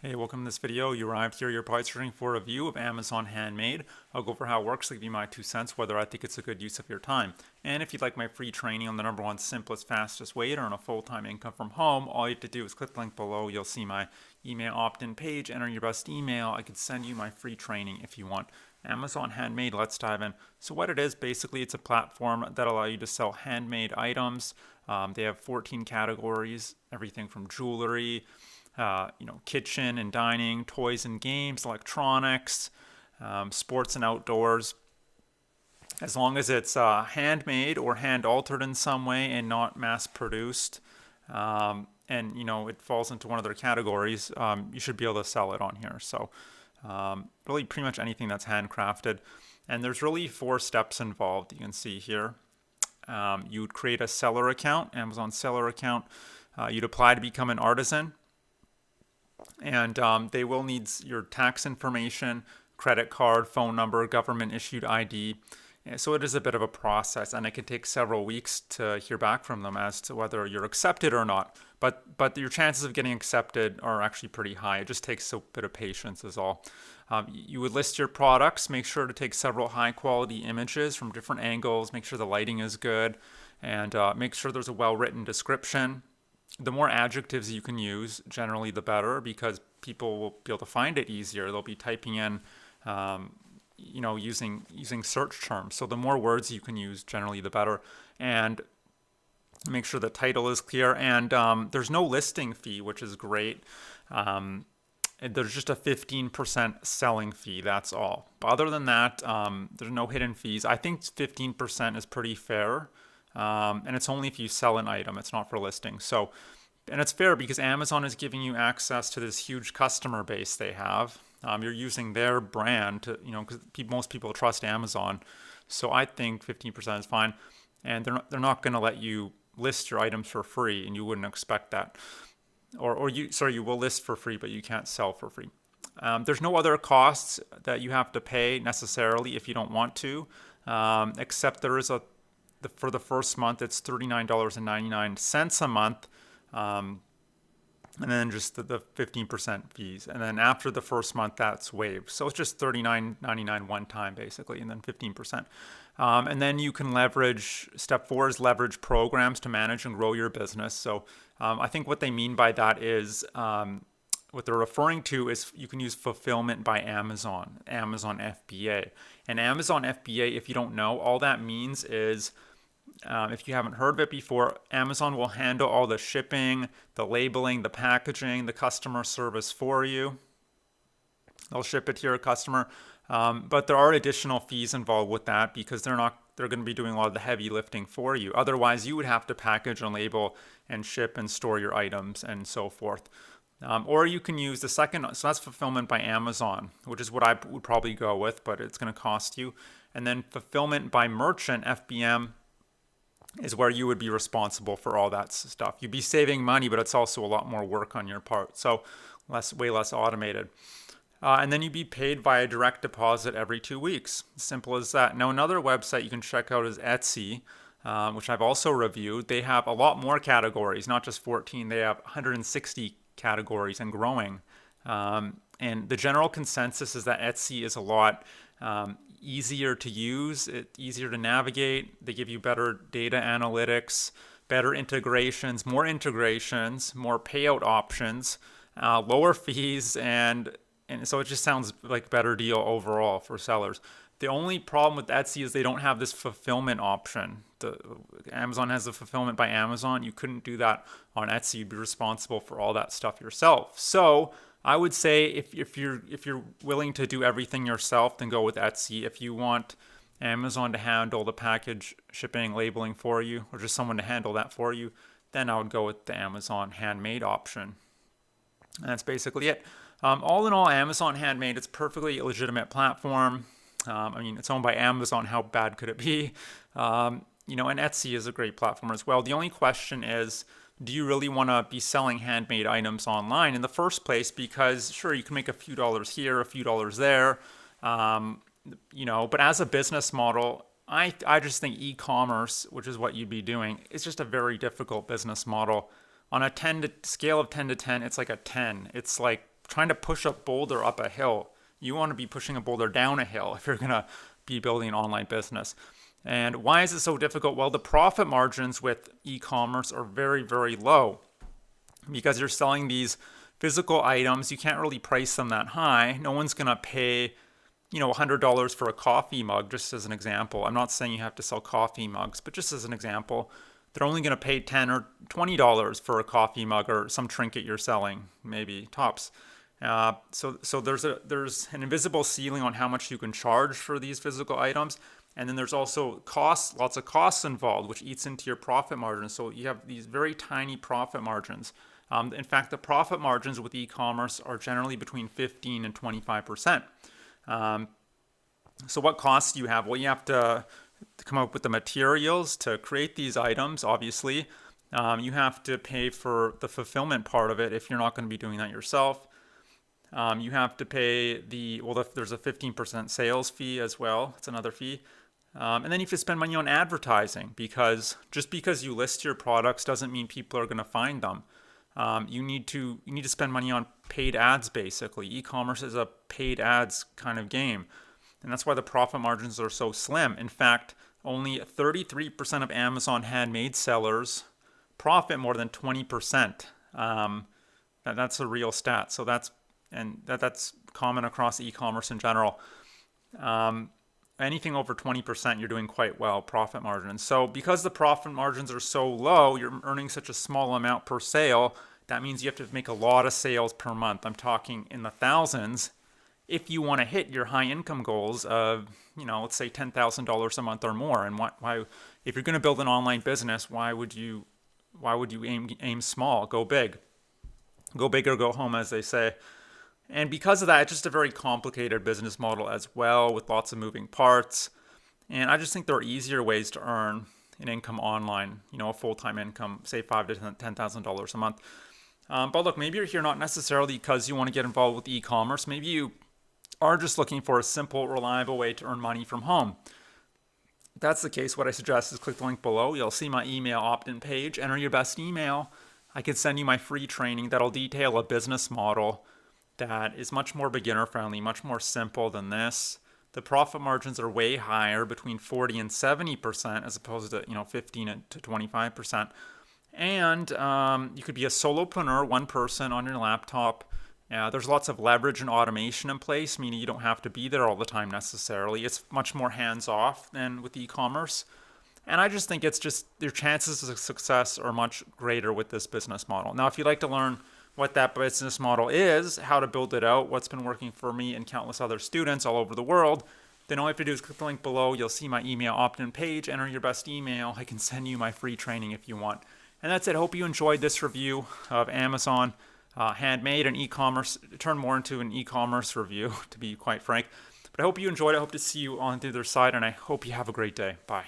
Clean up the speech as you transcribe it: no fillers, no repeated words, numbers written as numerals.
Hey, welcome to this video. You arrived here, you're probably searching for a review of Amazon Handmade. I'll go over how it works, give you my 2 cents, whether I think it's a good use of your time. And if you'd like my free training on the number one simplest, fastest way to earn a full-time income from home, all you have to do is click the link below. You'll see my email opt-in page, enter your best email. I could send you my free training if you want. Amazon Handmade, let's dive in. So what it is, basically, it's a platform that allows you to sell handmade items. They have 14 categories, everything from jewelry, kitchen and dining, toys and games, electronics, sports and outdoors. As long as it's handmade or hand altered in some way and not mass produced, and it falls into one of their categories, you should be able to sell it on here. So really pretty much anything that's handcrafted. And there's really 4 steps involved. You can see here. You would create a seller account, Amazon seller account. You'd apply to become an artisan. And they will need your tax information, credit card, phone number, government issued ID. And so it is a bit of a process, and it can take several weeks to hear back from them as to whether you're accepted or not. But your chances of getting accepted are actually pretty high. It just takes a bit of patience is all. You would list your products, make sure to take several high quality images from different angles, make sure the lighting is good, and make sure there's a well-written description. The more adjectives you can use, generally the better, because people will be able to find it easier. They'll be typing in, using search terms. So the more words you can use, generally the better. And make sure the title is clear. And there's no listing fee, which is great. There's just a 15% selling fee. That's all. But other than that, there's no hidden fees. I think 15% is pretty fair. And it's only if you sell an item. It's not for listing. So, and it's fair because Amazon is giving you access to this huge customer base they have. You're using their brand to, because most people trust Amazon. So I think 15% is fine. And they're not going to let you list your items for free, and you wouldn't expect that. You will list for free, but you can't sell for free. There's no other costs that you have to pay necessarily if you don't want to, except there is for the first month, it's $39.99 a month, and then just the 15% fees. And then after the first month, that's waived. So it's just $39.99 one time, basically, and then 15%. And then you can step 4 is leverage programs to manage and grow your business. So I think what they mean by that is, what they're referring to is you can use fulfillment by Amazon FBA. And Amazon FBA, if you don't know, all that means is, if you haven't heard of it before, Amazon will handle all the shipping, the labeling, the packaging, the customer service for you. They'll ship it to your customer. But there are additional fees involved with that because they're going to be doing a lot of the heavy lifting for you. Otherwise, you would have to package and label and ship and store your items and so forth. Or you can use the second, so that's fulfillment by Amazon, which is what I would probably go with, but it's going to cost you. And then fulfillment by merchant, FBM, is where you would be responsible for all that stuff. You'd be saving money, but it's also a lot more work on your part. So way less automated. And then you'd be paid via direct deposit every 2 weeks. Simple as that. Now, another website you can check out is Etsy, which I've also reviewed. They have a lot more categories, not just 14. They have 160 categories and growing. And the general consensus is that Etsy is a lot easier to use, easier to navigate. They give you better data analytics, better integrations, more payout options, lower fees, and so it just sounds like a better deal overall for sellers. The only problem with Etsy is they don't have this fulfillment option. Amazon has the fulfillment by Amazon. You couldn't do that on Etsy. You'd be responsible for all that stuff yourself. So I would say if you're willing to do everything yourself, then go with Etsy. If you want Amazon to handle the package shipping, labeling for you, or just someone to handle that for you, then I would go with the Amazon Handmade option. And that's basically it. All in all, Amazon Handmade, it's a perfectly legitimate platform. It's owned by Amazon. How bad could it be? And Etsy is a great platform as well. The only question is, do you really want to be selling handmade items online in the first place? Because sure, you can make a few dollars here, a few dollars there, but as a business model, I just think e-commerce, which is what you'd be doing, is just a very difficult business model. On a scale of 10 to 10, it's like a 10. It's like trying to push a boulder up a hill. You want to be pushing a boulder down a hill if you're going to be building an online business. And why is it so difficult? Well, the profit margins with e-commerce are very, very low because you're selling these physical items. You can't really price them that high. No one's going to pay, $100 for a coffee mug, just as an example. I'm not saying you have to sell coffee mugs, but just as an example, they're only going to pay $10 or $20 for a coffee mug or some trinket you're selling, maybe tops. So there's an invisible ceiling on how much you can charge for these physical items. And then there's also costs, lots of costs involved, which eats into your profit margins. So you have these very tiny profit margins. In fact, the profit margins with e-commerce are generally between 15 and 25%. So what costs do you have? Well, you have to come up with the materials to create these items, obviously. You have to pay for the fulfillment part of it if you're not going to be doing that yourself. You have to pay there's a 15% sales fee as well. It's another fee. And then you have to spend money on advertising because just because you list your products doesn't mean people are going to find them. You need to spend money on paid ads, basically. E-commerce is a paid ads kind of game. And that's why the profit margins are so slim. In fact, only 33% of Amazon Handmade sellers profit more than 20%. That's a real stat. So that's common across e-commerce in general. Anything over 20%, you're doing quite well, profit margins. So because the profit margins are so low, you're earning such a small amount per sale, that means you have to make a lot of sales per month. I'm talking in the thousands if you want to hit your high income goals of, let's say $10,000 a month or more. And why if you're going to build an online business, why would you aim small? Go big. Go big or go home, as they say. And because of that, it's just a very complicated business model as well with lots of moving parts. And I just think there are easier ways to earn an income online, a full-time income, say $5,000 to $10,000 a month. But look, maybe you're here not necessarily because you want to get involved with e-commerce. Maybe you are just looking for a simple, reliable way to earn money from home. If that's the case, what I suggest is click the link below. You'll see my email opt-in page. Enter your best email. I can send you my free training that'll detail a business model that is much more beginner friendly, much more simple than this. The profit margins are way higher, between 40 and 70%, as opposed to 15 to 25%. And you could be a solopreneur, one person on your laptop. There's lots of leverage and automation in place, meaning you don't have to be there all the time necessarily. It's much more hands-off than with e-commerce. And I just think your chances of success are much greater with this business model. Now, if you'd like to learn what that business model is, how to build it out, what's been working for me and countless other students all over the world, then all you have to do is click the link below. You'll see my email opt-in page. Enter your best email. I can send you my free training if you want. And that's it. I hope you enjoyed this review of Amazon Handmade and e-commerce. It turned more into an e-commerce review, to be quite frank. But I hope you enjoyed it. I hope to see you on the other side, and I hope you have a great day. Bye.